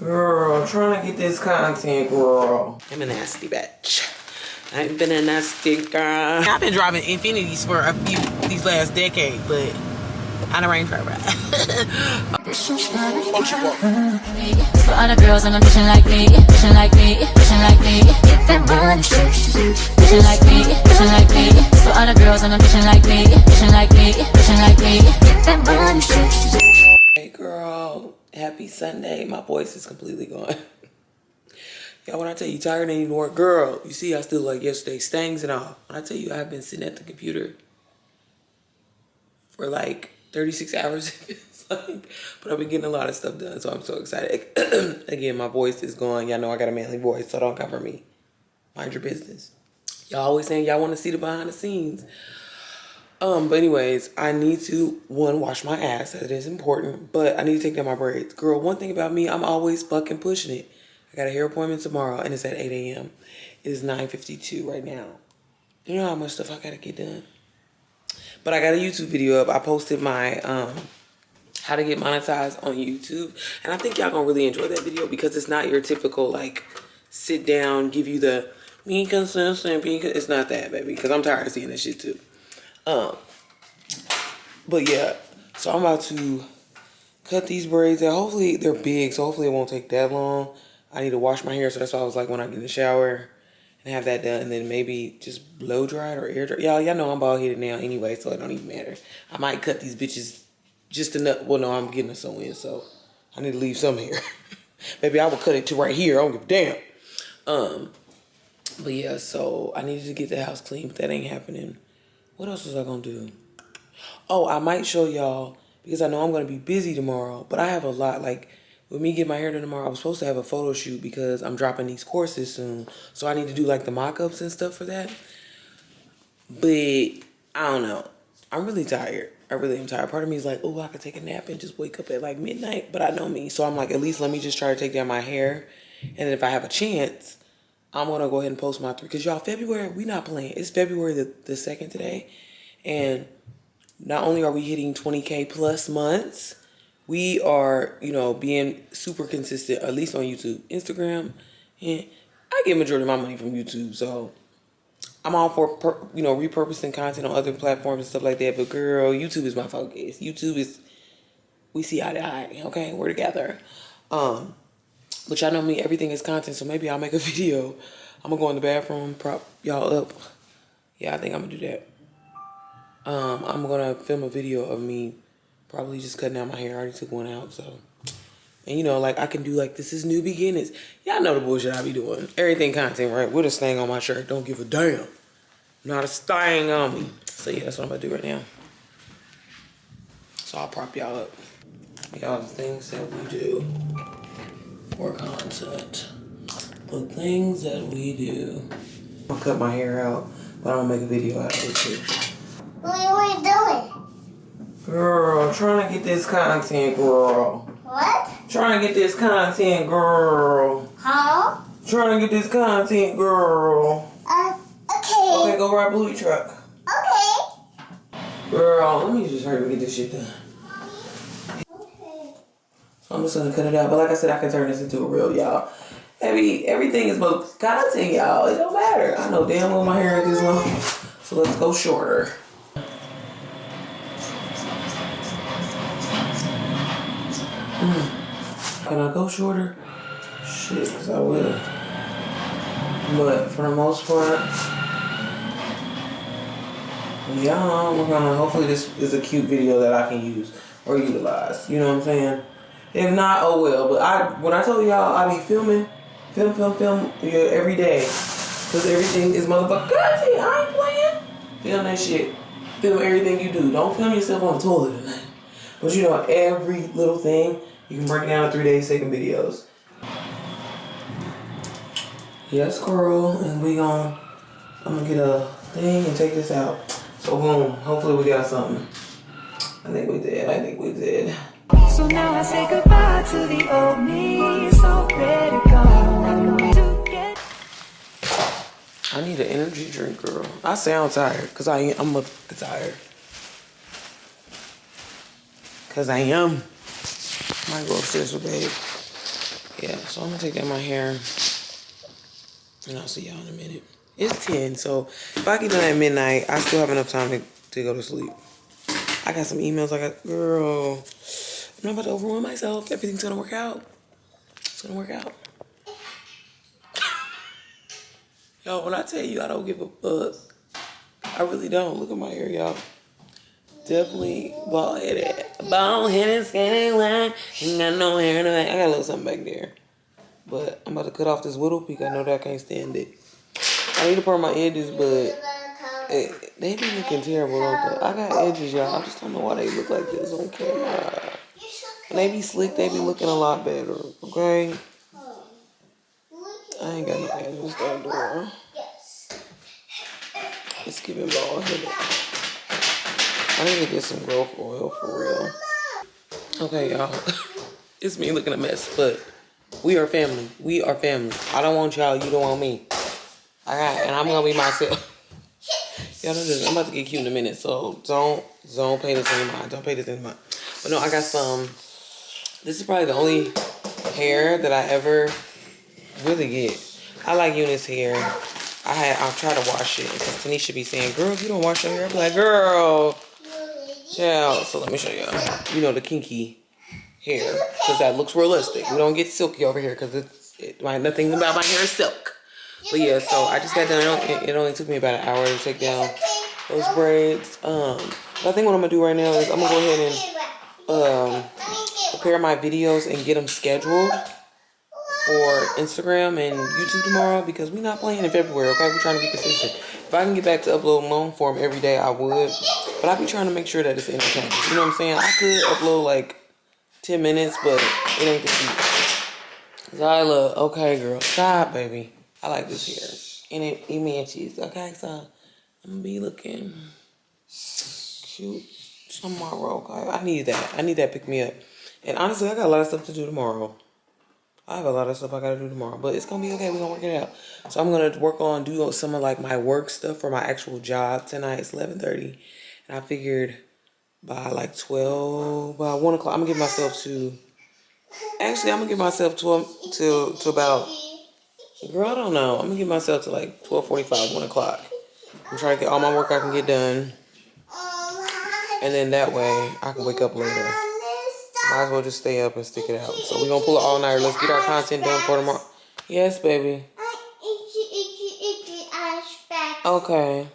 Girl, trying to get this content, girl. I'm a nasty bitch. I've been a nasty girl. I've been driving Infinities for these last decade, but I done rain for a ride. For all the girls on a mission like me, mission like me, mission like me. Get that money, mission like me, mission like me. For all the girls on a mission like me, mission like me, mission like me. Get that money. Hey girl, happy Sunday. My voice is completely gone. Y'all, when I tell you tired ain't even work, girl, you see I still like yesterday, stangs and all. When I tell you I've been sitting at the computer for like 36 hours, it's like, but I've been getting a lot of stuff done, so I'm so excited. Again, my voice is gone. Y'all know I got a manly voice, so don't cover me. Mind your business. Y'all always saying y'all want to see the behind the scenes. But anyways, I need to, one, wash my ass. That is important, but I need to take down my braids. Girl, one thing about me, I'm always fucking pushing it. I got a hair appointment tomorrow, and it's at 8 a.m. It is 9:52 right now. You know how much stuff I gotta get done? But I got a YouTube video up. I posted my how to get monetized on YouTube. And I think y'all gonna really enjoy that video because it's not your typical, like, sit down, give you the, be consistent, it's not that, baby. Because I'm tired of seeing this shit, too. But, yeah. So, I'm about to cut these braids out. Hopefully, they're big, so hopefully it won't take that long. I need to wash my hair, so that's why I was like when I get in the shower and have that done, and then maybe just blow dry it or air dry. Y'all know I'm bald headed now anyway, so it don't even matter. I might cut these bitches just enough. Well, no, I'm getting a sew in, so I need to leave some here. Maybe I will cut it to right here. I don't give a damn. But yeah, so I needed to get the house clean, but that ain't happening. What else was I gonna do? Oh, I might show y'all because I know I'm gonna be busy tomorrow, but I have a lot. Like, with me getting my hair done tomorrow, I was supposed to have a photo shoot because I'm dropping these courses soon. So I need to do like the mock-ups and stuff for that. But I don't know. I'm really tired. I really am tired. Part of me is like, oh, I could take a nap and just wake up at like midnight. But I know me. So I'm like, at least let me just try to take down my hair. And then if I have a chance, I'm going to go ahead and post my 3. Because y'all, February, we not playing. It's February the 2nd today. And not only are we hitting 20K plus months, we are, you know, being super consistent, at least on YouTube. Instagram, and I get majority of my money from YouTube, so I'm all for, repurposing content on other platforms and stuff like that. But girl, YouTube is my focus. YouTube is, we see eye to eye, okay? We're together. But y'all know me, everything is content, so maybe I'll make a video. I'm gonna go in the bathroom, prop y'all up. Yeah, I think I'm gonna do that. I'm gonna film a video of me probably just cutting out my hair. I already took one out, so. And you know, like, I can do like, this is new beginnings. Y'all know the bullshit I be doing. Everything content, right? With a stain on my shirt. Don't give a damn. Not a stain on me. So yeah, that's what I'm gonna do right now. So I'll prop y'all up. Y'all, the things that we do for content. The things that we do. I'll cut my hair out, but I'm gonna make a video out of it too. What are you doing? Girl, trying to get this content, girl. What? Trying to get this content, girl. Huh? Trying to get this content, girl. Okay. Okay, go ride Bluey truck. Okay. Girl, let me just hurry and get this shit done. Okay. So I'm just gonna cut it out. But like I said, I can turn this into a reel, y'all. Everything is both content, y'all. It don't matter. I know damn well my hair ain't this long. So let's go shorter. Can I go shorter? Shit, because I will. But for the most part, yeah, we're gonna, hopefully this is a cute video that I can use or utilize. You know what I'm saying? If not, oh well. But when I told y'all I be film every day. Because everything is motherfucking content. I ain't playing. Film that shit. Film everything you do. Don't film yourself on the toilet or nothing. But you know, every little thing, you can break it down to 3 days taking videos. Yes, girl, and I'm gonna get a thing and take this out. So boom, hopefully we got something. I think we did. So now I say goodbye to the old me. So ready to go. I need an energy drink, girl. I sound tired, because I'm tired. Because I am. I might go upstairs with babe. yeah, so I'm gonna take down my hair, and I'll see y'all in a minute. It's 10, so if I get done at midnight, I still have enough time to go to sleep. I got some emails. Girl, I'm not about to overwhelm myself. Everything's gonna work out. It's gonna work out. Yo, when I tell you I don't give a fuck, I really don't. Look at my hair, y'all. Definitely bald-headed. Bald-headed, skinny one. Ain't got no hair in the back. I got a little something back there. But I'm about to cut off this widow peak. I know that I can't stand it. I need to part my edges, but they be looking terrible, don't they? I got edges, y'all. I just don't know why they look like this on camera. When they be slick, they be looking a lot better, okay? I ain't got no edges that door. It's giving bald-headed. I need to get some growth oil for real. Okay, y'all. It's me looking a mess, but we are family. We are family. I don't want y'all. You don't want me. Alright, and I'm gonna be myself. Y'all know this. I'm about to get cute in a minute, so don't pay this any mind. Don't pay this any mind. But no, I got some. This is probably the only hair that I ever really get. I like Eunice's hair. I'll try to wash it because Tanisha be saying, "Girl, if you don't wash your hair," I be like, "Girl, child." So let me show y'all. You know, the kinky hair, because that looks realistic. We don't get silky over here because nothing about my hair is silk. But yeah, so I just got done. It only took me about an hour to take down those braids. But I think what I'm gonna do right now is I'm gonna go ahead and prepare my videos and get them scheduled for Instagram and YouTube tomorrow, because we're not playing in February, okay? We're trying to be consistent. If I can get back to uploading long form every day, I would. But I be trying to make sure that it's entertaining. You know what I'm saying? I could upload like 10 minutes, but it ain't the deep. Zyla, okay, girl, stop, baby. I like this hair. And it matches, okay? So I'm gonna be looking cute tomorrow, okay? I need that pick me up. And honestly, I got a lot of stuff to do tomorrow. I have a lot of stuff I gotta do tomorrow, but it's gonna be okay. We're gonna work it out. So I'm gonna work on do some of like my work stuff for my actual job tonight. It's 11:30, and I figured by like 12, by 1 o'clock, I'm gonna give myself to. Actually, I'm gonna give myself to about. Girl, I don't know. I'm gonna give myself to like 12:45, 1 o'clock. I'm trying to get all my work I can get done, and then that way I can wake up later. Might as well just stay up and stick it out. So we're gonna pull it all night. Let's get our content done for tomorrow. Yes, baby. Okay.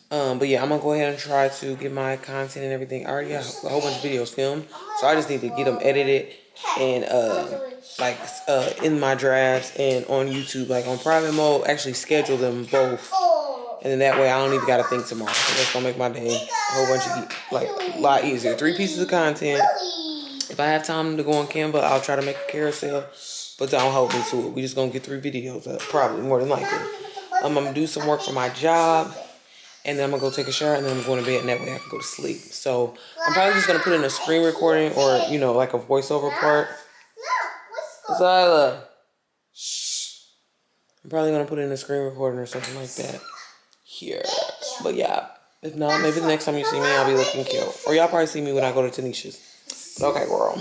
But yeah, I'm gonna go ahead and try to get my content and everything. I already have a whole bunch of videos filmed, so I just need to get them edited and in my drafts and on YouTube, like on private mode. Actually schedule them both, and then that way I don't even gotta think tomorrow. So that's gonna make my day a whole bunch of a lot easier. 3 pieces of content. If I have time to go on Canva, I'll try to make a carousel, but don't hold me to it. We just gonna get 3 videos up, probably more than likely. I'm gonna do some work for my job, and then I'm gonna go take a shower, and then I'm going to bed, and that way I can go to sleep. So I'm probably just gonna put in a screen recording or like a voiceover part. Zyla. I'm probably gonna put in a screen recording or something like that here. But yeah, if not, maybe the next time you see me, I'll be looking cute. Or y'all probably see me when I go to Tanisha's. Okay, girl.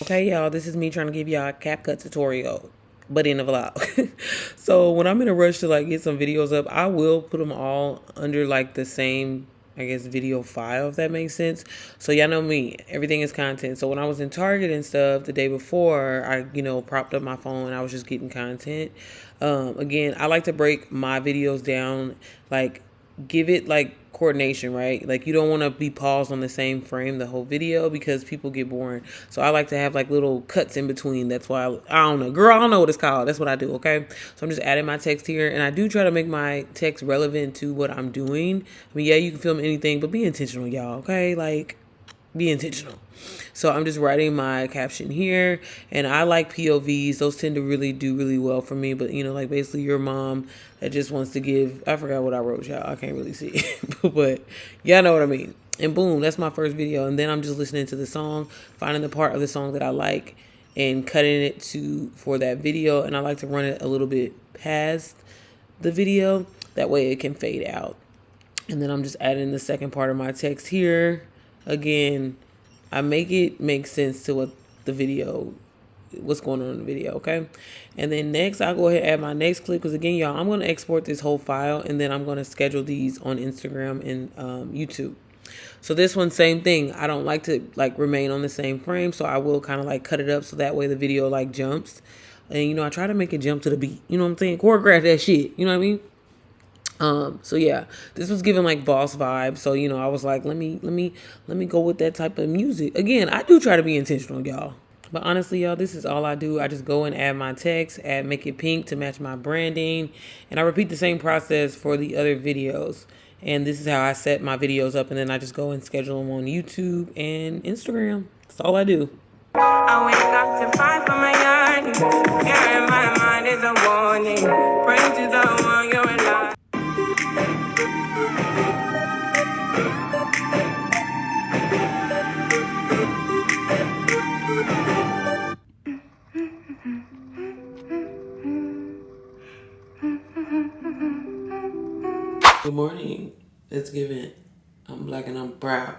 Okay, y'all, this is me trying to give y'all a CapCut tutorial, but in a vlog. So when I'm in a rush to like get some videos up, I will put them all under like the same, I guess, video file, if that makes sense. So y'all know me, everything is content. So when I was in Target and stuff the day before, I, propped up my phone and I was just getting content. Again, I like to break my videos down, like give it like coordination, right? Like you don't want to be paused on the same frame the whole video because people get boring. So I like to have like little cuts in between. That's why I don't know, girl, I don't know what it's called. That's what I do. Okay. So I'm just adding my text here, and I do try to make my text relevant to what I'm doing. I mean, yeah, you can film anything, but be intentional, y'all. Okay. Like be intentional. So I'm just writing my caption here, and I like POVs. Those tend to really do really well for me. But like basically your mom that just wants to give, I forgot what I wrote, y'all. I can't really see it, but y'all know what I mean. And boom, that's my first video. And then I'm just listening to the song, finding the part of the song that I like and cutting it for that video. And I like to run it a little bit past the video. That way it can fade out. And then I'm just adding the second part of my text here. Again, I make it make sense to what the video what's going on in the video, okay? And then next, I'll go ahead and add my next clip, because again, y'all, I'm going to export this whole file, and then I'm going to schedule these on Instagram and YouTube. So this one, same thing. I don't like to like remain on the same frame, so I will kind of like cut it up so that way the video like jumps. And you know, I try to make it jump to the beat. You know what I'm saying? Choreograph that shit. You know what I mean? So yeah, this was giving like boss vibes. So, you know, I was like, let me go with that type of music. Again, I do try to be intentional, y'all. But honestly, y'all, this is all I do. I just go and add my text, make it pink to match my branding. And I repeat the same process for the other videos. And this is how I set my videos up. And then I just go and schedule them on YouTube and Instagram. That's all I do. I wake up to fight for my yard. Fear in my mind is a warning. Pray to the one you're alive. Good morning. It's giving. I'm black and I'm proud.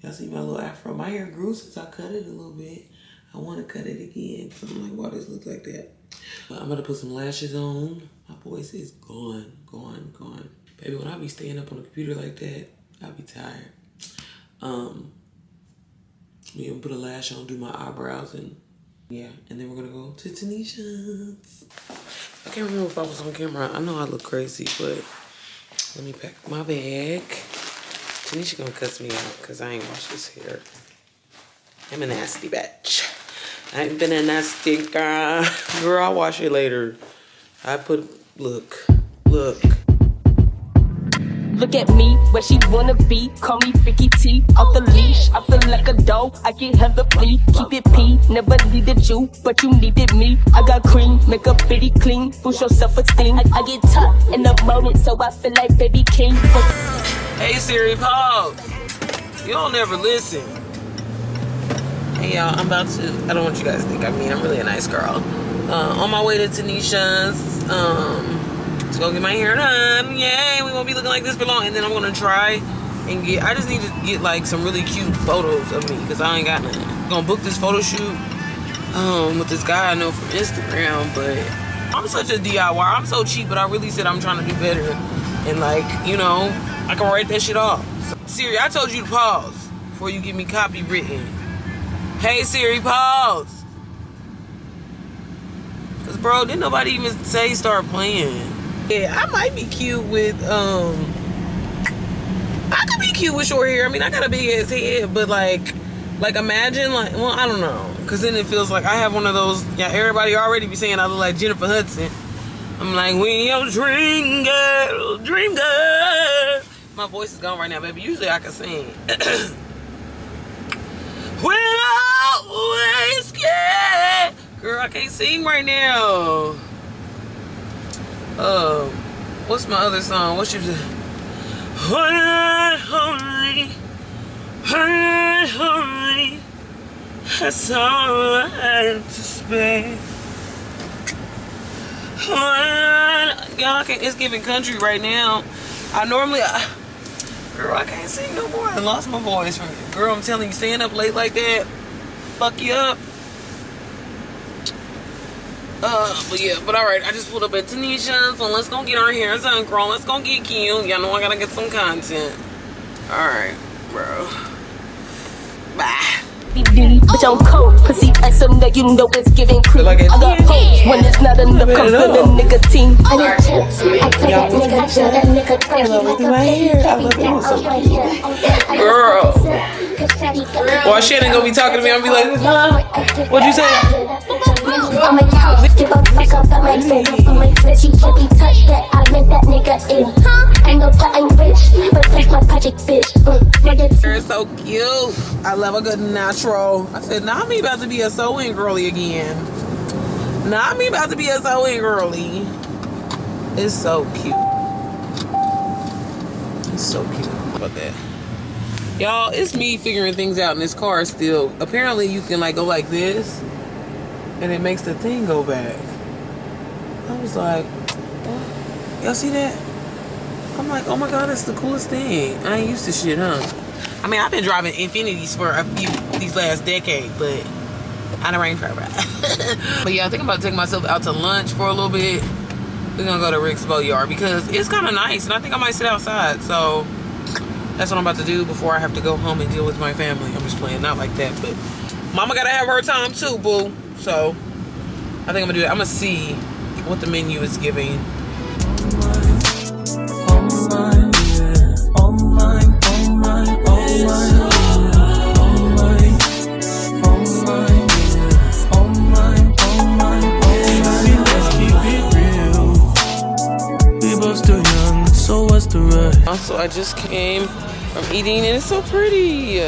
Y'all see my little afro? My hair grew since I cut it a little bit. I want to cut it again. So I'm like, why does it look like that? I'm going to put some lashes on. My voice is gone. Baby, when I be staying up on the computer like that, I be tired. We gonna put a lash on, do my eyebrows, and yeah. And then we're going to go to Tanisha's. I can't remember if I was on camera. I know I look crazy, but let me pack my bag. Tanisha gonna cuss me out because I ain't washed this hair. I'm a nasty bitch. I ain't been a nasty girl. Girl, I'll wash it later. Look. Look at me, where she wanna be. Call me Vicky T. Off the leash, I feel like a dog. I get hella flea. Keep it P. Never needed you, but you needed me. I got cream, make a bitty clean. Boost your self-esteem. I get tough in the moment, so I feel like baby king. Hey Siri, pause. You don't never listen. Hey y'all, I don't want you guys to think I'm really a nice girl. On my way to Tanisha's, to go get my hair done. Yay, we won't be looking like this for long. And then I'm gonna try and I just need to get like some really cute photos of me, because I ain't got nothing. I'm gonna book this photo shoot with this guy I know from Instagram, but I'm such a DIY. I'm so cheap, but I really said I'm trying to do better. And like, you know, I can write that shit off. So, Siri, I told you to pause before you get me copywritten. Hey Siri, pause. Cause bro, didn't nobody even say start playing. Yeah, I might be cute with I could be cute with short hair. I mean, I got a big ass head, but like imagine like, well, I don't know, cause then it feels like I have one of those. Yeah, everybody already be saying I look like Jennifer Hudson. I'm like, when your dream girl. My voice is gone right now, baby. Usually I can sing. When I always scared. Girl, I can't sing right now. What's my other song? What's your... Holy, that's all I have to spare. Y'all, it's giving country right now. Girl, I can't sing no more. I lost my voice. Girl, I'm telling you, staying up late like that, fuck you up. But alright, I just pulled up at Tanisha's, so let's go get our hair done, girl. Let's go get cute. Y'all know I gotta get some content. Alright, bro. Bye. Bitch, I'm cold, pussy awesome, that you know it's giving cream. I got hoes when it's not enough, I'm feeling nicotine. I got chips, I tell that nigga crazy like a hair. I love it. Girl. Well, Shannon gonna be talking to me, I'll be like, what'd you say? I'm a cow, give a fuck up at my face. I'm like, bitch, you can't be touched, that I meant that nigga in. I know that I'm rich, but that's my project, bitch. You're so cute. I love a good natural. I said, nah, me about to be a sewing girly again. Nah, me about to be a sewing girly. It's so cute. It's so cute. How about that? Y'all, it's me figuring things out in this car still. Apparently, you can like go like this, and it makes the thing go back. I was like, oh, y'all see that? I'm like, oh my god, that's the coolest thing. I ain't used to shit, huh? I mean, I've been driving Infinities for these last decade, but On a raincoat ride. But yeah, I think I'm about to take myself out to lunch for a little bit. We're gonna go to Rick's Boatyard because it's kind of nice, and I think I might sit outside. So that's what I'm about to do before I have to go home and deal with my family. I'm just playing, not like that, but mama gotta have her time too, boo. So I think I'm gonna do that. I'm gonna see what the menu is giving. Also, I just came from eating and it's so pretty.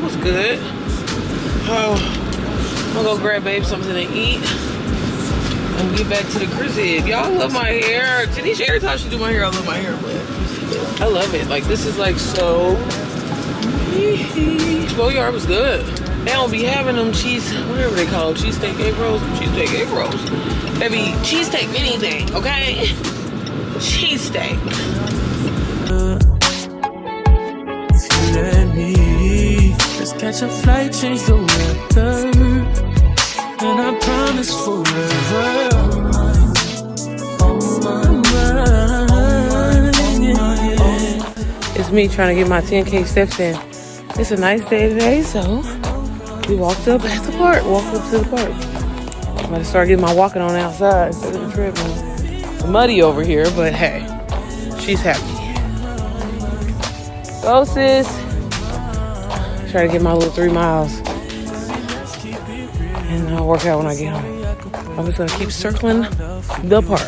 What's good? Oh, I'm gonna go grab babe something to eat and get back to the crib. Y'all love my hair. Tanisha, every time she do my hair, I love my hair, but I love it. Like, this is like so. Boatyard was good. They don't be having them cheese, whatever they call it, cheesesteak egg rolls. Cheesesteak egg rolls. They be cheesesteak anything, okay? Cheesesteak. If you let me, let's catch a flight, change the weather, and I promise forever. It's me trying to get my 10K steps in. It's a nice day today, so we walked up at the park. Walked up to the park. I'm gonna start getting my walking on outside instead of the treadmill. It's muddy over here, but hey, she's happy. Go, sis. Try to get my little 3 miles, and I'll work out when I get home. I'm just gonna keep circling the park.